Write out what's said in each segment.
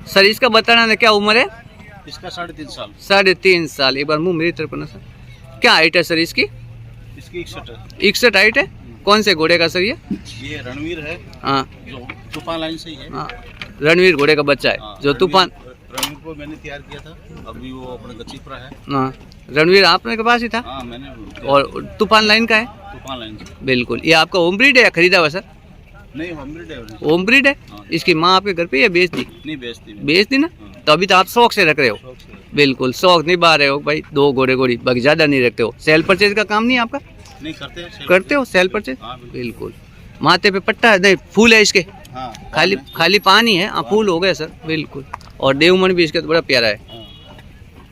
Sir इसका बताना ना क्या उम्र है? इसका 3.5 साल। 3.5 साल। एक बार मुंह मेरी तरफ करना सर। क्या हाइट है सर इसकी? इसकी 61 है। 61 हाइट है। कौन से घोड़े का सर ये? रणवीर है। हाँ, जो तूफान लाइन से ही है। हाँ, रणवीर घोड़े का बच्चा है। जो तूफान रणवीर को मैंने तैयार किया था, अभी वो अपने गच्चीपुरा है। हाँ, रणवीर आपने के पास ही था। हाँ, मैंने। और तूफान लाइन का है। तूफान लाइन से। बिल्कुल। ये आपका होम ब्रीड है या खरीदा हुआ सर? नहीं, होम ब्रीड है। होम ब्रीड है। हाँ। इसकी माँ आपके घर पे या बेच दी? नहीं, बेचती। बेच दी ना। तो अभी तो आप शौक से रख रहे हो। बिल्कुल शौक निभा रहे हो भाई। 2 घोड़े घोड़ी बाकी ज्यादा नहीं रखते हो। सेल परचेज का काम नहीं है आपका? नहीं करते हो सेल परचेज? हाँ, बिल्कुल। माथे पे पट्टा है नहीं, फूल है इसके? हाँ, खाली पानी है। हाँ, फूल हो गए सर। बिल्कुल। और देवमन भी इसका तो बड़ा प्यारा है। हाँ।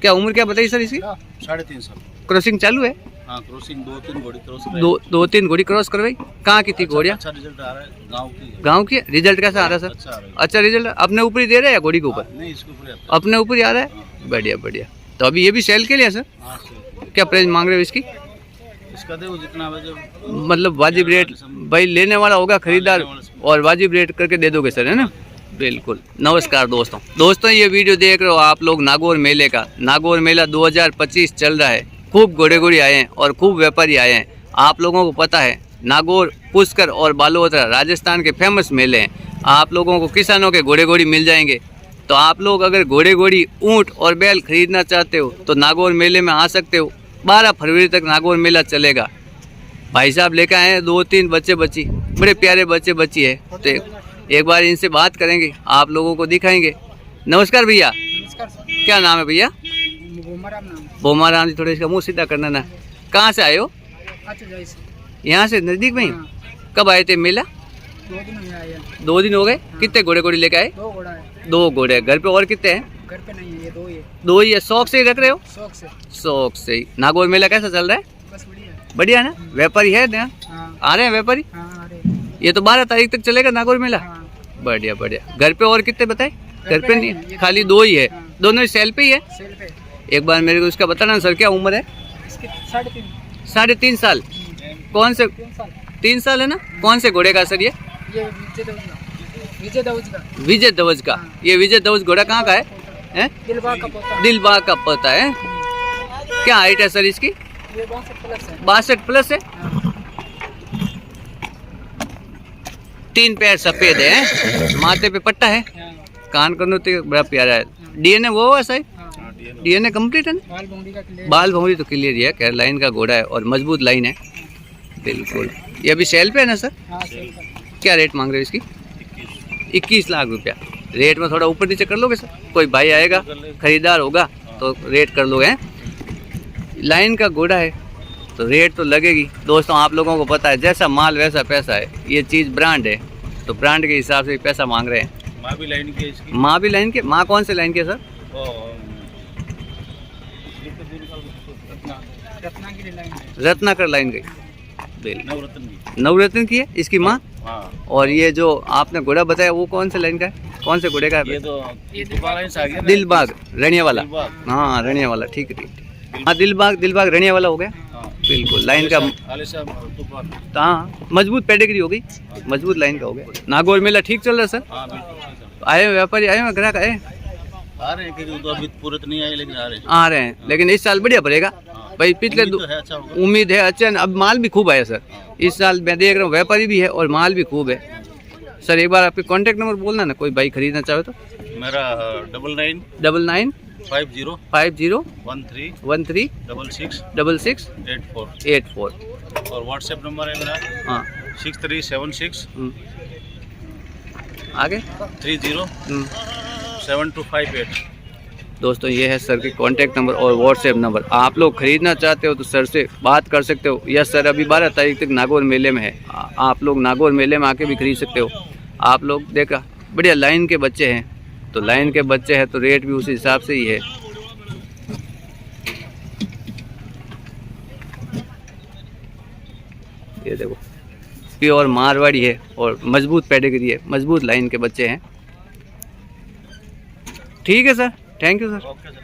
क्या उम्र क्या बताइए सर इसकी? 3.5 साल। क्रॉसिंग चालू है? हाँ, क्रॉसिंग 2-3 घोड़ी क्रॉस। 2-3 घोड़ी क्रॉस करवाई। कहाँ की थी घोड़िया? अच्छा रिजल्ट आ रहा है। गांव की है। गाँव की। रिजल्ट कैसा आ रहा है सर? अच्छा आ रहा है। अच्छा रिजल्ट अपने ऊपर ही दे रहे हैं या घोड़ी के ऊपर? नहीं, इसके ऊपर आता है। अपने ऊपर ही आ रहा है। बढ़िया बढ़िया। तो अभी ये भी सेल के लिए सर? हाँ, सही। क्या प्राइस मांग रहे हो इसकी? इसका देखो जितना बजे। मतलब वाजिब रेट भाई, लेने वाला होगा खरीदार और वाजिब रेट करके दे दोगे सर, है ना? बिल्कुल। नमस्कार दोस्तों ये वीडियो देख रहे हो आप लोग नागौर मेले का। नागौर मेला 2025 चल रहा है। खूब घोड़े घोड़ी आए हैं और खूब व्यापारी आए हैं। आप लोगों को पता है नागौर, पुष्कर और बालोतरा राजस्थान के फेमस मेले हैं। आप लोगों को किसानों के घोड़े घोड़ी मिल जाएंगे। तो आप लोग अगर घोड़े घोड़ी, ऊँट और बैल खरीदना चाहते हो तो नागौर मेले में आ सकते हो। 12 फरवरी तक नागौर मेला चलेगा। भाई साहब लेकर आए हैं 2-3 बच्चे बच्ची, बड़े प्यारे बच्चे बच्ची है। तो एक बार इनसे बात करेंगे, आप लोगों को दिखाएंगे। नमस्कार भैया। क्या नाम है भैया? बोमाराम जी। थोड़ा इसका मुंह सीधा करना ना। कहाँ से आए हो? यहाँ से नजदीक में ही? कब आए थे मेला? 2 दिन हो गए। कितने घोड़े घोड़ी लेके आए? 2 घोड़े। घर पे और कितने हैं? घर पे नहीं है, ये 2 ही है। 2 ही है। शौक से ही रख रहे हो? शौक से ही। नागौर मेला कैसा चल रहा है? बस बढ़िया ना? व्यापारी है ना? हाँ। आ रहे हैं व्यापारी? हाँ, आ रहे। ये तो 12 तारीख तक चलेगा नागौर मेला। हाँ। बढ़िया बढ़िया। घर पे और कितने बताए? घर पे नहीं, ये खाली 2 ही है। हाँ। दोनों ही सेल पे ही है। सेल पे। एक बार मेरे को इसका बताना सर, क्या उम्र है? इसके 3.5 3.5 साल। कौन से? 3 साल। 3 साल है ना? कौन से घोड़े का सर ये? विजय दवज का। विजय दवज का। हाँ। ये विजय दवज घोड़ा कहाँ का है? दिलबाग का पोता। दिलबाग का पता है। क्या हाइट है सर इसकी? ये 62 प्लस है। 62 प्लस है। हाँ। 3 पैर सफेद है। माथे पे पट्टा है। हाँ। कान करनो तो बड़ा प्यारा है। डीएनए वो है सही? हाँ। डीएनए कंप्लीट है ना? बाल भौंडी का क्लियर। बाल भौंरी तो क्लियर ही है। खैर लाइन का घोड़ा है और मजबूत लाइन है। बिल्कुल। ये अभी सेल पे है ना सर? हाँ, सेल पे। क्या रेट मांग रहे हो इसकी? 21 लाख रुपया। रेट में थोड़ा ऊपर नीचे कर लोगे सर? कोई भाई आएगा खरीदार होगा तो रेट कर लोगे। लाइन का घोड़ा है तो रेट तो लगेगी। दोस्तों आप लोगों को पता है जैसा माल वैसा पैसा है। ये चीज़ ब्रांड है तो ब्रांड के हिसाब से पैसा मांग रहे हैं। माँ भी लाइन की है इसकी। माँ भी लाइन के? माँ कौन से लाइन के सर? रत्नागिरी लाइन है। रत्नाकर लाइन गई। नवरत्न की। नवरत्न की है इसकी माँ। हाँ। और ये जो आपने घोड़ा बताया वो कौन से लाइन का है? कौन से घोड़े का है? ये तूफान लाइन से आ गया ना। दिलबाग रनिया वाला। दिलबाग। हाँ रनिया वाला। ठीक है ठीक। हाँ दिलबाग रनिया वाला हो गया। हाँ। बिल्कुल लाइन का। तूफान। हाँ मजबूत पेडिग्री हो गई। मजबूत लाइन का हो गया। नागौर मेला ठीक चल रहा है सर? हाँ, बिल्कुल। आए हैं व्यापारी, आए हैं ग्राहक आए हैं? आ रहे हैं क्योंकि तो अभी पूरे तो नहीं आए लेकिन आ रहे हैं। आ रहे हैं लेकिन इस साल बढ़िया भरेगा भाई। पिछले उम्मीद तो है अच्छा होगा। उम्मीद है अच्छा। अब माल भी खूब आया सर इस साल। मैं देख रहा हूँ व्यापारी भी है और माल भी खूब है। सर एक बार आपके कॉन्टैक्ट नंबर बोलना ना, कोई भाई खरीदना चाहे तो। मेरा 99 99 50 50 13 13 66 66 84 और व्हाट्सएप नंबर है मेरा हाँ 6376 आगे 30 7258। दोस्तों ये है सर के कॉन्टैक्ट नंबर और व्हाट्सएप नंबर। आप लोग खरीदना चाहते हो तो सर से बात कर सकते हो। यस सर अभी 12 तारीख तक नागौर मेले में है। आप लोग नागौर मेले में आके भी खरीद सकते हो। आप लोग देखा बढ़िया लाइन के बच्चे हैं तो लाइन के बच्चे हैं तो रेट भी उसी हिसाब से ही है। ये देखो प्योर मारवाड़ी है और मजबूत पेडिग्री है। मजबूत लाइन के बच्चे हैं। ठीक है sir, thank you sir. Okay sir.